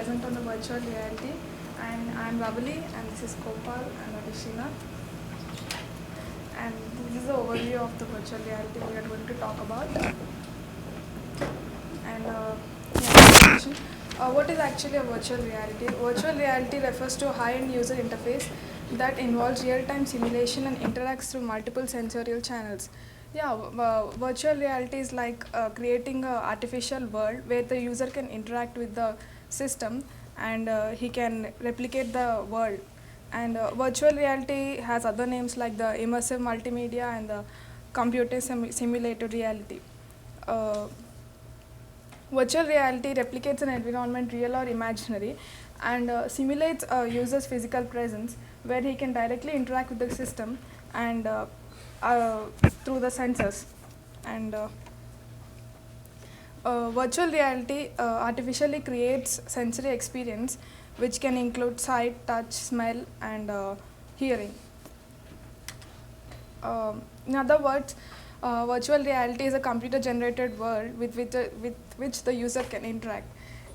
present on the virtual reality, and I'm Ravali, and this is Gopal and Adishina. And this is the overview of the virtual reality we are going to talk about. And what is actually a virtual reality? Virtual reality refers to a high-end user interface that involves real-time simulation and interacts through multiple sensorial channels. Virtual reality is like creating an artificial world where the user can interact with the system, and he can replicate the world. And virtual reality has other names like the immersive multimedia and the computer simulated reality. Uh, Virtual reality replicates an environment, real or imaginary, and simulates a user's physical presence where he can directly interact with the system and uh, through the sensors. And virtual reality artificially creates sensory experience which can include sight, touch, smell, and hearing. In other words, virtual reality is a computer-generated world with which the user can interact.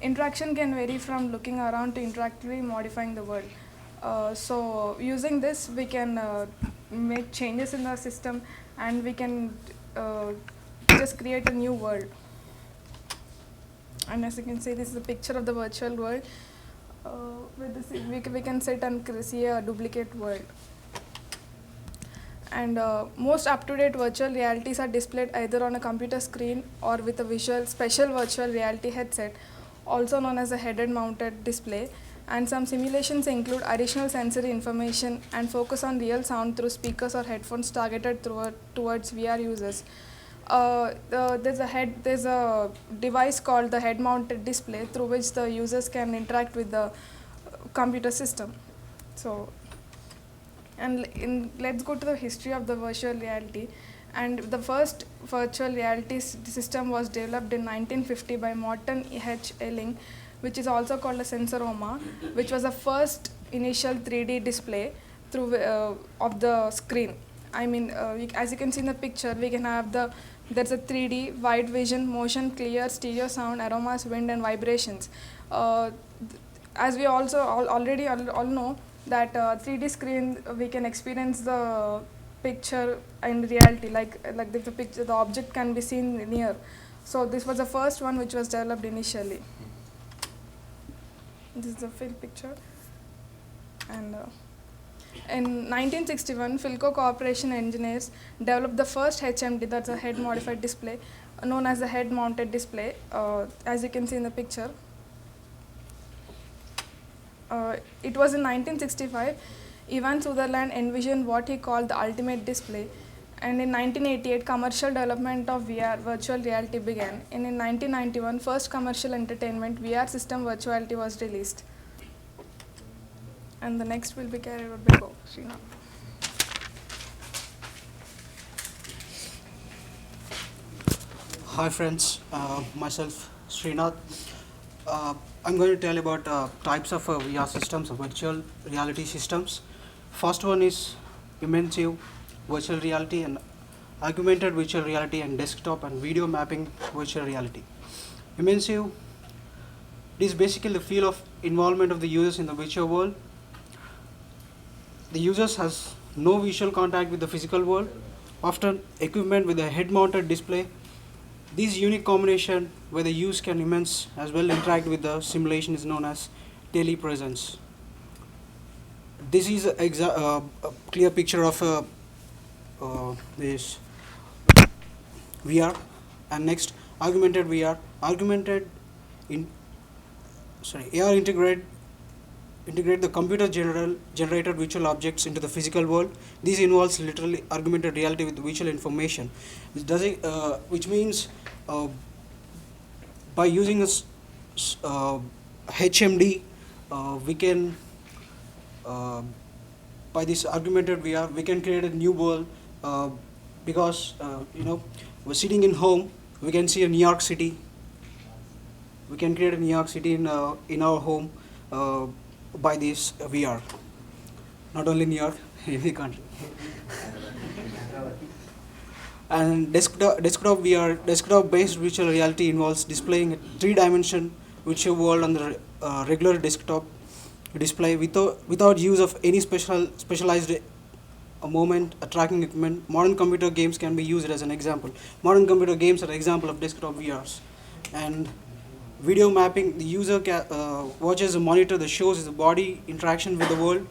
Interaction can vary from looking around to interactively modifying the world. So, using this, we can make changes in the system, and we can just create a new world. And as you can see, this is a picture of the virtual world. With this, we can sit and see a duplicate world. And most up-to-date virtual realities are displayed either on a computer screen or with a special virtual reality headset, also known as a head-mounted mounted display. And some simulations include additional sensory information and focus on real sound through speakers or headphones targeted towards VR users. There's a device called the head-mounted display through which the users can interact with the computer system. So. Let's go to the history of the virtual reality. And the first virtual reality system was developed in 1950 by Morton H. Elling, which is also called a Sensoroma, which was the first initial 3D display through of the screen. I mean, as you can see in the picture, we can have there's a 3D, wide vision, motion, clear, stereo sound, aromas, wind, and vibrations. As we also already all know, that 3D screen we can experience the picture in reality, like the object can be seen near. So this was the first one which was developed initially. This is the field picture. And in 1961, Philco Corporation engineers developed the first HMD, that's a head modified display, known as the head mounted display, as you can see in the picture. It was in 1965, Ivan Sutherland envisioned what he called the ultimate display, and in 1988, commercial development of VR, virtual reality, began. And in 1991, first commercial entertainment VR system virtuality was released. And the next will be carried out by Srinath. Hi friends, myself Srinath. I'm going to tell about types of VR systems, virtual reality systems. First one is immersive virtual reality and augmented virtual reality and desktop and video mapping virtual reality. Immersive is basically the feel of involvement of the users in the virtual world. The users has no visual contact with the physical world, often equipment with a head-mounted display. This unique combination where the user can immerse as well interact with the simulation is known as telepresence. This is a clear picture of this VR. And next, augmented VR. AR integrate the computer generated virtual objects into the physical world. This involves literally augmented reality with visual information, which means by using a HMD, we can by this augmented VR we can create a new world, because we're sitting in home, we can see a New York City. We can create a New York City in our home by this VR. Not only New York, any country. And desktop VR, desktop-based virtual reality involves displaying a three-dimension virtual world on the regular desktop display without use of any specialized a moment, a tracking equipment. Modern computer games can be used as an example. Modern computer games are an example of desktop VRs. And video mapping, the user watches a monitor that shows the body interaction with the world.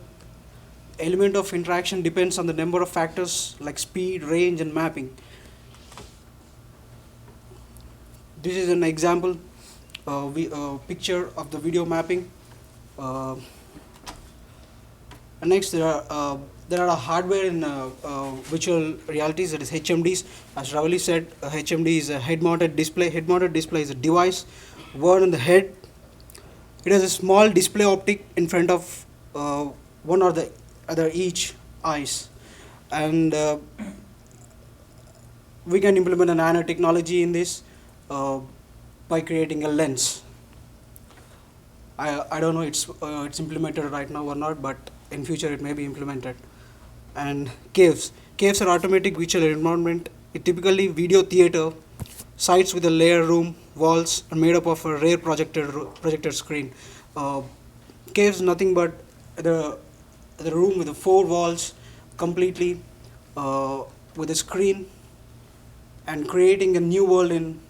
Element of interaction depends on the number of factors like speed, range, and mapping. This is an example picture of the video mapping. And next, there are hardware in virtual realities, that is HMDs. As Ravali said, HMD is a head-mounted display. Head-mounted display is a device worn on the head. It has a small display optic in front of one or the other each eyes, and we can implement a nanotechnology in this by creating a lens. I don't know it's implemented right now or not, but in future it may be implemented. And caves are automatic virtual environment. It typically video theater sites with a layer room walls are made up of a rare projector screen. Caves nothing but the room with the four walls completely with a screen and creating a new world in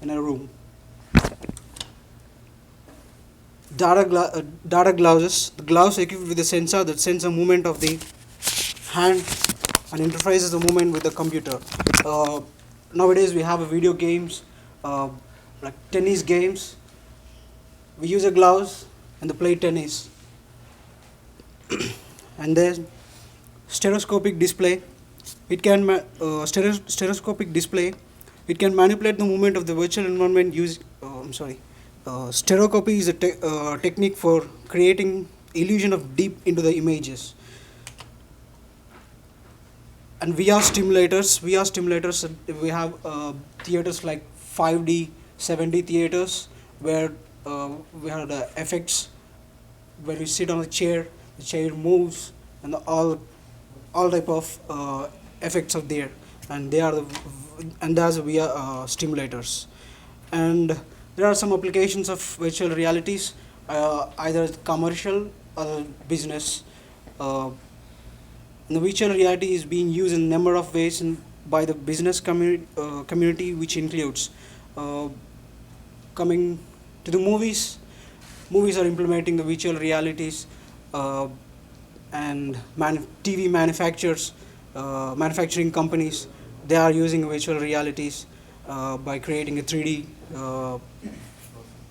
a room. Data gloves. The gloves equipped with a sensor that sends a movement of the hand and interfaces the movement with the computer. Nowadays we have video games like tennis games. We use a gloves and play tennis. And then stereoscopic display. It can stereoscopic display. It can manipulate the movement of the virtual environment using. Stereoscopy is a technique for creating illusion of deep into the images. And VR stimulators, we have theaters like 5D, 7D theaters where we have the effects. When you sit on a chair, the chair moves, and all type of effects are there, and that's VR stimulators. And there are some applications of virtual realities, either commercial or business. The virtual reality is being used in a number of ways by the business community, which includes coming to the movies. Movies are implementing the virtual realities, and TV manufacturers, manufacturing companies, they are using virtual realities by creating a 3D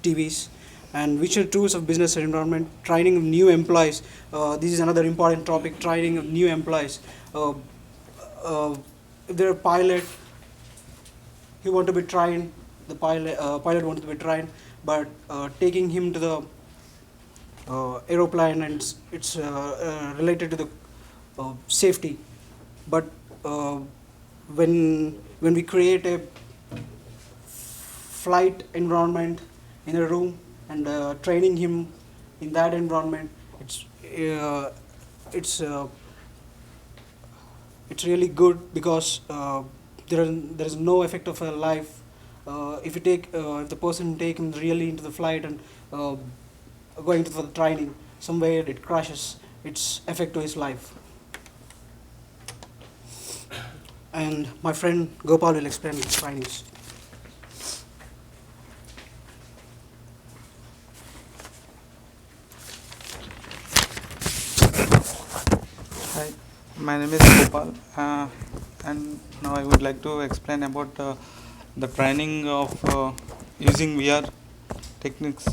TVs. And virtual tools of business environment, training of new employees. This is another important topic, training of new employees. If they're a pilot, he want to be trained, the pilot wants to be trained, but taking him to the aeroplane, and it's related to the safety. But when we create a flight environment in a room and training him in that environment, it's really good, because there is no effect of a life. If the person take him really into the flight and going to the training, somewhere it crashes, its effect to his life. And my friend Gopal will explain the trainings. Hi, my name is Gopal, and now I would like to explain about the training of using VR techniques.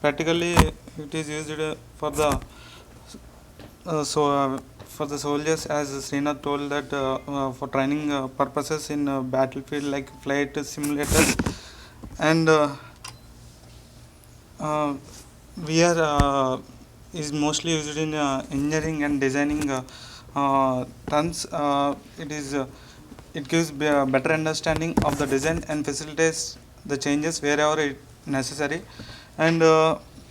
Practically, it is used for the for the soldiers, as Srinath told, that for training purposes in battlefield, like flight simulators, and VR is mostly used in engineering and designing terms. It gives better understanding of the design and facilitates the changes wherever it necessary. And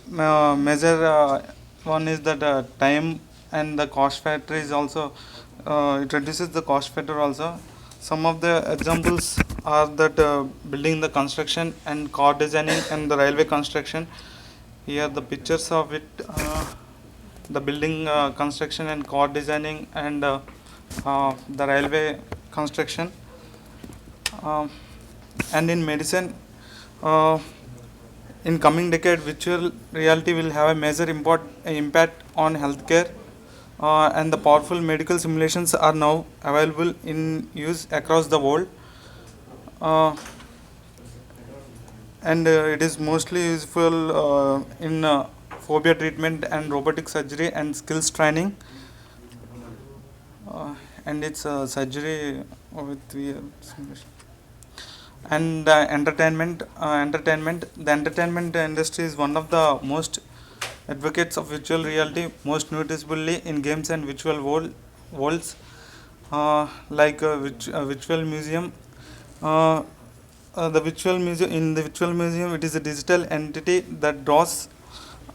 major one is that time and the cost factor is also, it reduces the cost factor also. Some of the examples are that building the construction and car designing and the railway construction. Here the pictures of it, the building construction and car designing and the railway construction. Um, and in medicine, uh, in coming decade, virtual reality will have a major impact on healthcare, and the powerful medical simulations are now available in use across the world. Uh, and it is mostly useful in phobia treatment and robotic surgery and skills training. And it's surgery with VR simulation. And entertainment, the entertainment industry is one of the most advocates of virtual reality, most noticeably in games and worlds, virtual museum. The virtual museum In the virtual museum, it is a digital entity that draws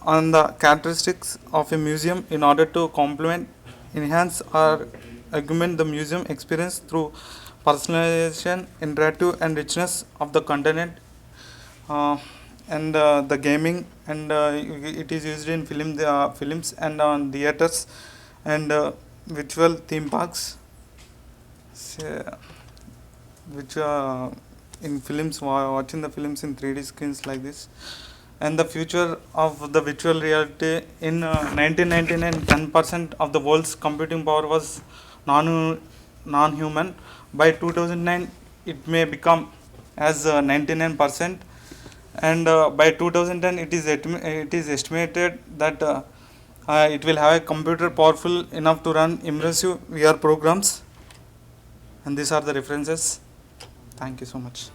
on the characteristics of a museum in order to complement, enhance, or augment the museum experience through personalization, interactive, and richness of the content. And the gaming, and it is used in films and on theaters and virtual theme parks. So, which in films, watching the films in 3D screens like this. And the future of the virtual reality in 1999, 10% of the world's computing power was non-human. By 2009, it may become as 99%, and by 2010, it is estimated that it will have a computer powerful enough to run immersive VR programs. And these are the references. Thank you so much.